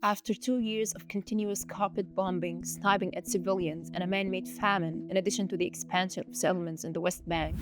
After 2 years of continuous carpet bombing, sniping at civilians, and a man-made famine, in addition to the expansion of settlements in the West Bank,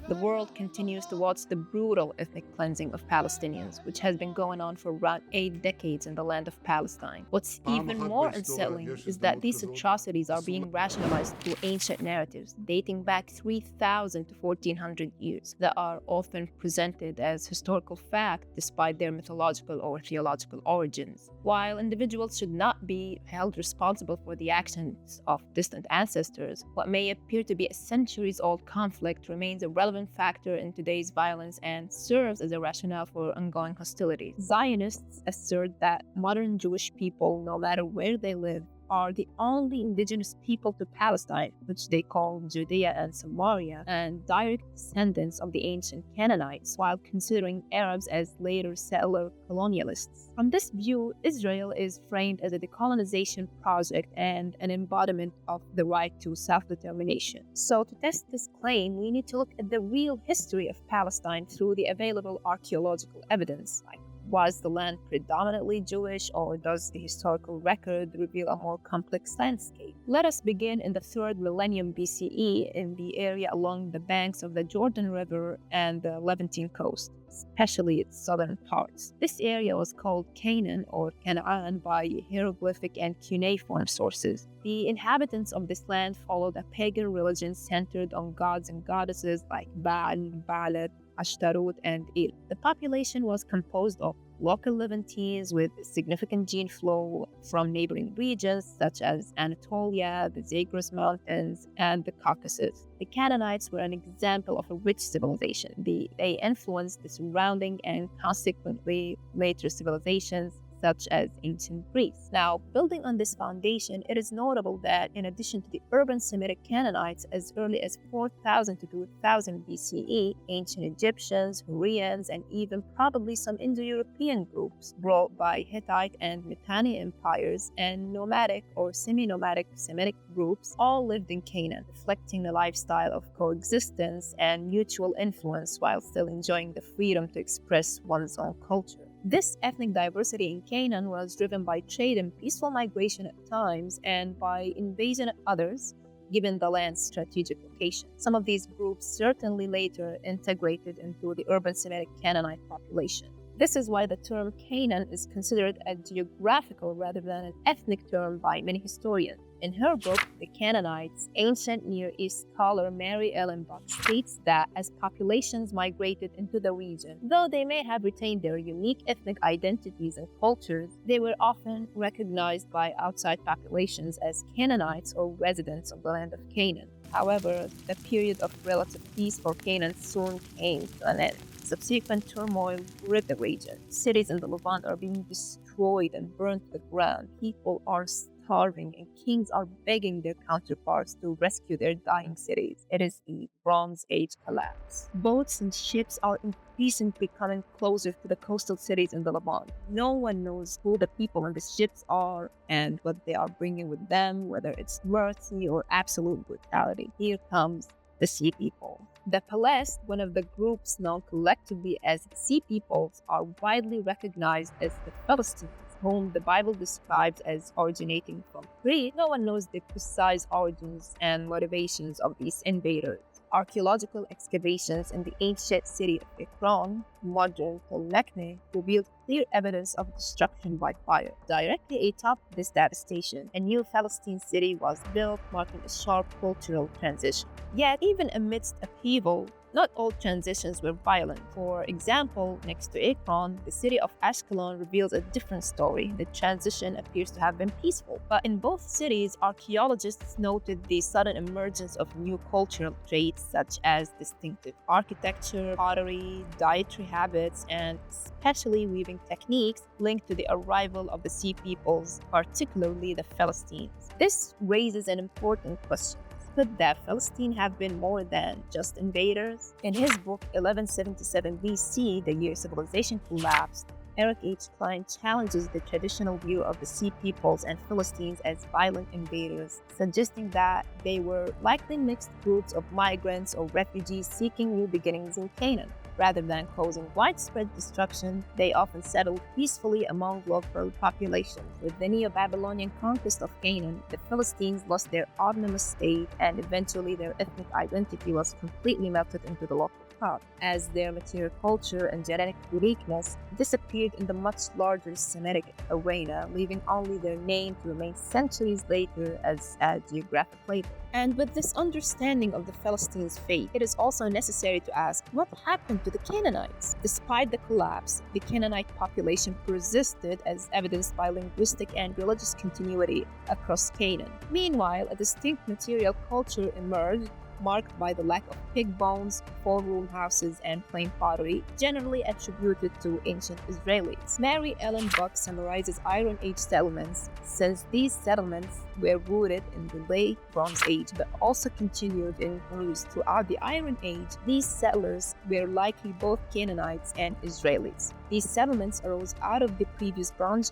the world continues to watch the brutal ethnic cleansing of Palestinians, which has been going on for around 8 decades in the land of Palestine. What's even more unsettling is that these atrocities are being rationalized through ancient narratives dating back 3,000 to 1,400 years that are often presented as historical fact despite their mythological or theological origins. While individuals should not be held responsible for the actions of distant ancestors, what may appear to be a centuries-old conflict remains a relevant factor in today's violence and serves as a rationale for ongoing hostilities. Zionists assert that modern Jewish people, no matter where they live, are the only indigenous people to Palestine, which they call Judea and Samaria, and direct descendants of the ancient Canaanites, while considering Arabs as later settler colonialists. From this view, Israel is framed as a decolonization project and an embodiment of the right to self-determination. So to test this claim, we need to look at the real history of Palestine through the available archaeological evidence. Was the land predominantly Jewish, or does the historical record reveal a more complex landscape? Let us begin in the 3rd millennium BCE in the area along the banks of the Jordan River and the Levantine coast, especially its southern parts. This area was called Canaan or Canaan by hieroglyphic and cuneiform sources. The inhabitants of this land followed a pagan religion centered on gods and goddesses like Baal, Baalat, Ashtaroth, and Il. The population was composed of local Levantines with significant gene flow from neighboring regions such as Anatolia, the Zagros Mountains, and the Caucasus. The Canaanites were an example of a rich civilization. They influenced the surrounding and consequently later civilizations such as ancient Greece. Now, building on this foundation, it is notable that in addition to the urban Semitic Canaanites as early as 4000 to 2000 BCE, ancient Egyptians, Hurrians, and even probably some Indo-European groups brought by Hittite and Mitanni empires and nomadic or semi-nomadic Semitic groups all lived in Canaan, reflecting a lifestyle of coexistence and mutual influence while still enjoying the freedom to express one's own culture. This ethnic diversity in Canaan was driven by trade and peaceful migration at times and by invasion at others, given the land's strategic location. Some of these groups certainly later integrated into the urban Semitic Canaanite population. This is why the term Canaan is considered a geographical rather than an ethnic term by many historians. In her book, The Canaanites, ancient Near East scholar Mary Ellen Buck states that as populations migrated into the region, though they may have retained their unique ethnic identities and cultures, they were often recognized by outside populations as Canaanites or residents of the land of Canaan. However, the period of relative peace for Canaan soon came to an end. Subsequent turmoil gripped the region. Cities in the Levant are being destroyed and burned to the ground. People are starving, and kings are begging their counterparts to rescue their dying cities. It is the Bronze Age collapse. Boats and ships are increasingly coming closer to the coastal cities in the Levant. No one knows who the people on the ships are and what they are bringing with them, whether it's mercy or absolute brutality. Here comes the Sea People. The Palest, one of the groups known collectively as Sea Peoples, are widely recognized as the Philistines, whom the Bible describes as originating from Crete. No one knows the precise origins and motivations of these invaders. Archaeological excavations in the ancient city of Ekron, modern Tolmekne, revealed clear evidence of destruction by fire. Directly atop this devastation, a new Philistine city was built, marking a sharp cultural transition. Yet, even amidst upheaval, not all transitions were violent. For example, next to Ekron, the city of Ashkelon reveals a different story. The transition appears to have been peaceful. But in both cities, archaeologists noted the sudden emergence of new cultural traits such as distinctive architecture, pottery, dietary habits, and especially weaving techniques linked to the arrival of the Sea Peoples, particularly the Philistines. This raises an important question. Could the Philistines have been more than just invaders? In his book 1177 BC, The Year Civilization Collapsed, Eric H. Cline challenges the traditional view of the Sea Peoples and Philistines as violent invaders, suggesting that they were likely mixed groups of migrants or refugees seeking new beginnings in Canaan. Rather than causing widespread destruction, they often settled peacefully among local populations. With the Neo-Babylonian conquest of Canaan, the Philistines lost their autonomous state, and eventually their ethnic identity was completely melted into the local crowd, as their material culture and genetic uniqueness disappeared in the much larger Semitic arena, leaving only their name to remain centuries later as a geographic label. And with this understanding of the Philistines' fate, it is also necessary to ask, what happened to the Canaanites? Despite the collapse, the Canaanite population persisted, as evidenced by linguistic and religious continuity across Canaan. Meanwhile, a distinct material culture emerged, marked by the lack of pig bones, four-room houses, and plain pottery, generally attributed to ancient Israelites. Mary Ellen Buck summarizes Iron Age settlements, since these settlements were rooted in the late Bronze Age but also continued in use throughout the Iron Age. These settlers were likely both Canaanites and Israelites. These settlements arose out of the previous Bronze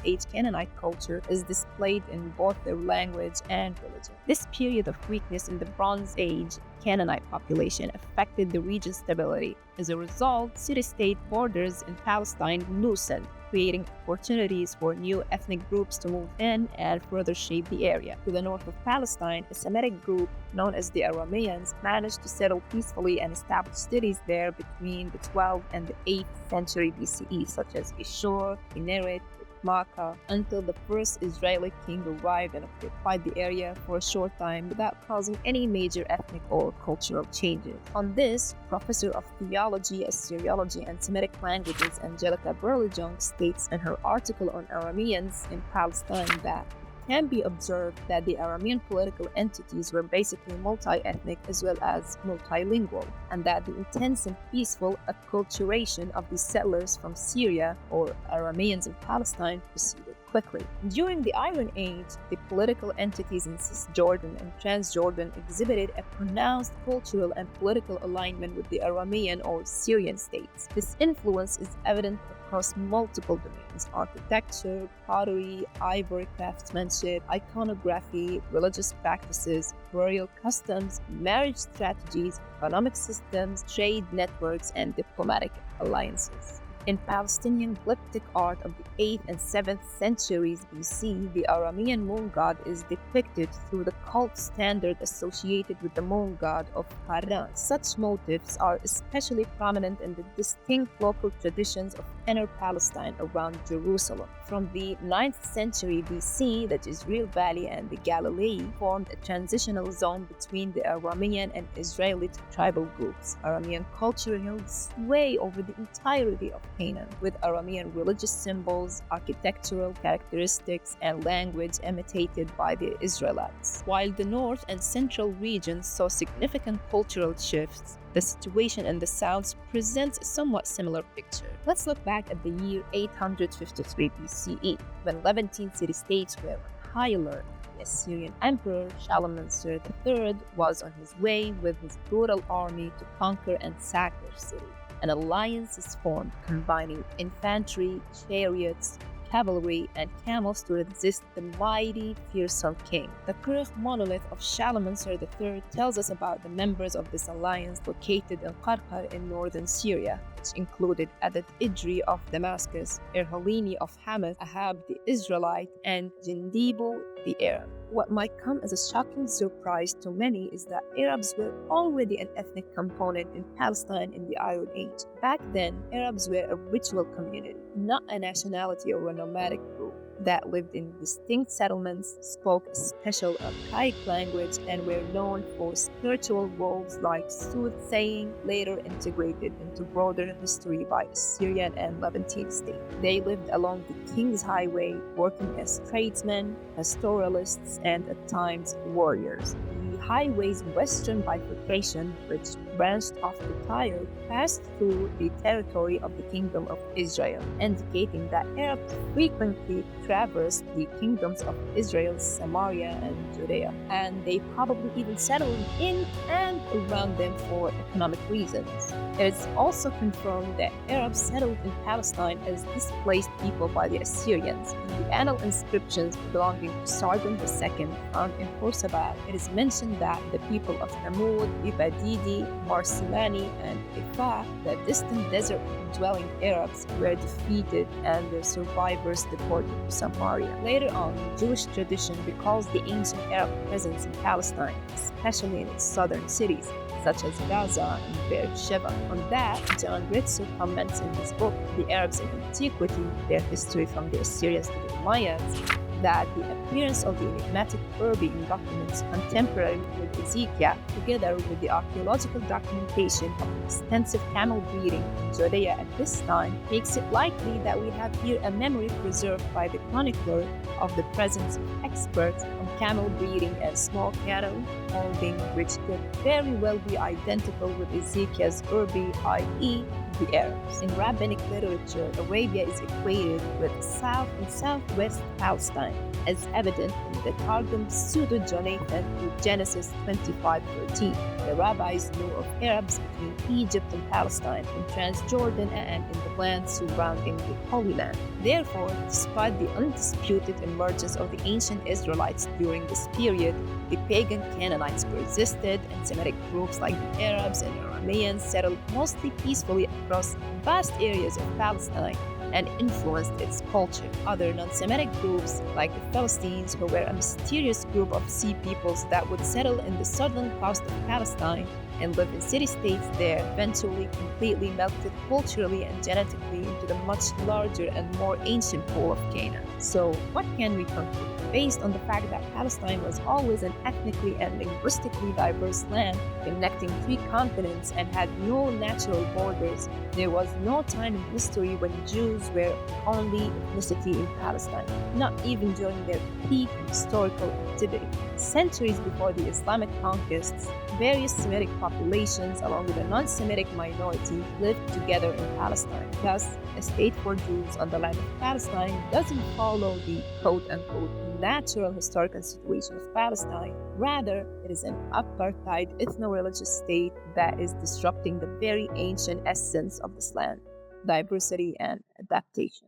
Age Canaanite culture, as displayed in both their language and religion. This period of weakness in the Bronze Age Canaanite population affected the region's stability. As a result, city-state borders in Palestine loosened, creating opportunities for new ethnic groups to move in and further shape the area. To the north of Palestine, a Semitic group known as the Arameans managed to settle peacefully and establish cities there between the 12th and the 8th century BCE, such as Ashur, Kinneret, Makkah, until the first Israeli king arrived and occupied the area for a short time without causing any major ethnic or cultural changes. On this, Professor of Theology, Assyriology, and Semitic Languages Angelika Berlejung states in her article on Arameans in Palestine that it can be observed that the Aramean political entities were basically multi-ethnic as well as multilingual, and that the intense and peaceful acculturation of the settlers from Syria or Arameans in Palestine proceeded quickly. During the Iron Age, the political entities in Cisjordan and Transjordan exhibited a pronounced cultural and political alignment with the Aramean or Syrian states. This influence is evident across multiple domains: architecture, pottery, ivory craftsmanship, iconography, religious practices, burial customs, marriage strategies, economic systems, trade networks, and diplomatic alliances. In Palestinian glyptic art of the 8th and 7th centuries BC, the Aramean moon god is depicted through the cult standard associated with the moon god of Haran. Such motifs are especially prominent in the distinct local traditions of Inner Palestine around Jerusalem. From the 9th century BC, the Jezreel Valley and the Galilee formed a transitional zone between the Aramean and Israelite tribal groups. Aramean culture held sway over the entirety of Canaan, with Aramean religious symbols, architectural characteristics, and language imitated by the Israelites. While the north and central regions saw significant cultural shifts, the situation in the south presents a somewhat similar picture. Let's look back at the year 853 BCE, when Levantine city-states were on high alert. The Assyrian Emperor Shalmaneser III was on his way with his brutal army to conquer and sack their city. An alliance is formed, combining infantry, chariots, cavalry, and camels to resist the mighty, fearsome king. The Kurd monolith of Shalmaneser III tells us about the members of this alliance located in Qarqar in northern Syria, which included Adad Idri of Damascus, Erhalini of Hamath, Ahab the Israelite, and Jindibu the Arab. What might come as a shocking surprise to many is that Arabs were already an ethnic component in Palestine in the Iron Age. Back then, Arabs were a ritual community, not a nationality or a nomadic group, that lived in distinct settlements, spoke a special archaic language, and were known for spiritual roles like soothsaying, later integrated into broader history by Assyrian and Levantine states. They lived along the King's Highway, working as tradesmen, pastoralists, and at times warriors. The highway's western bifurcation, which branched off the Tyre, passed through the territory of the Kingdom of Israel, indicating that Arabs frequently traversed the kingdoms of Israel, Samaria, and Judea, and they probably even settled in and around them for economic reasons. It is also confirmed that Arabs settled in Palestine as displaced people by the Assyrians. In the annal inscriptions belonging to Sargon II found in Khorsabad, it is mentioned that the people of Thamud, Ibadidi, Marsilani, and Ephʿal, the distant desert-dwelling Arabs, were defeated and their survivors deported to Samaria. Later on, Jewish tradition recalls the ancient Arab presence in Palestine, especially in its southern cities, such as Gaza and Berlejung. On that, John Retsö comments in his book, The Arabs in Antiquity, Their History from the Assyrians to the Umayyads, that the appearance of the enigmatic Urbi in documents contemporary with Ezekiel, together with the archaeological documentation of extensive camel breeding in Judea at this time, makes it likely that we have here a memory preserved by the chronicler of the presence of experts on camel breeding and small cattle holding, which could very well be identical with Ezekiel's Urbi, i.e., the Arabs. In rabbinic literature, Arabia is equated with South and Southwest Palestine, as evident in the Targum Pseudo-Jonathan to Genesis 25:13. The rabbis knew of Arabs between Egypt and Palestine, in Transjordan, and in the land surrounding the Holy Land. Therefore, despite the undisputed emergence of the ancient Israelites during this period, the pagan Canaanites persisted, and Semitic groups like the Arabs and Arameans settled mostly peacefully across vast areas of Palestine and influenced its culture. Other non-Semitic groups, like the Philistines, who were a mysterious group of sea peoples that would settle in the southern coast of Palestine and live in city-states there, eventually completely melted culturally and genetically into the much larger and more ancient pool of Canaan. So, what can we conclude? Based on the fact that Palestine was always an ethnically and linguistically diverse land, connecting 3 continents and had no natural borders, there was no time in history when Jews were the only ethnicity in Palestine, not even during their peak historical activity. Centuries before the Islamic conquests, various Semitic populations, along with a non-Semitic minority, lived together in Palestine. Thus, a state for Jews on the land of Palestine doesn't follow the quote-unquote natural historical situation of Palestine. Rather, it is an apartheid ethno-religious state that is disrupting the very ancient essence of this land: diversity and adaptation.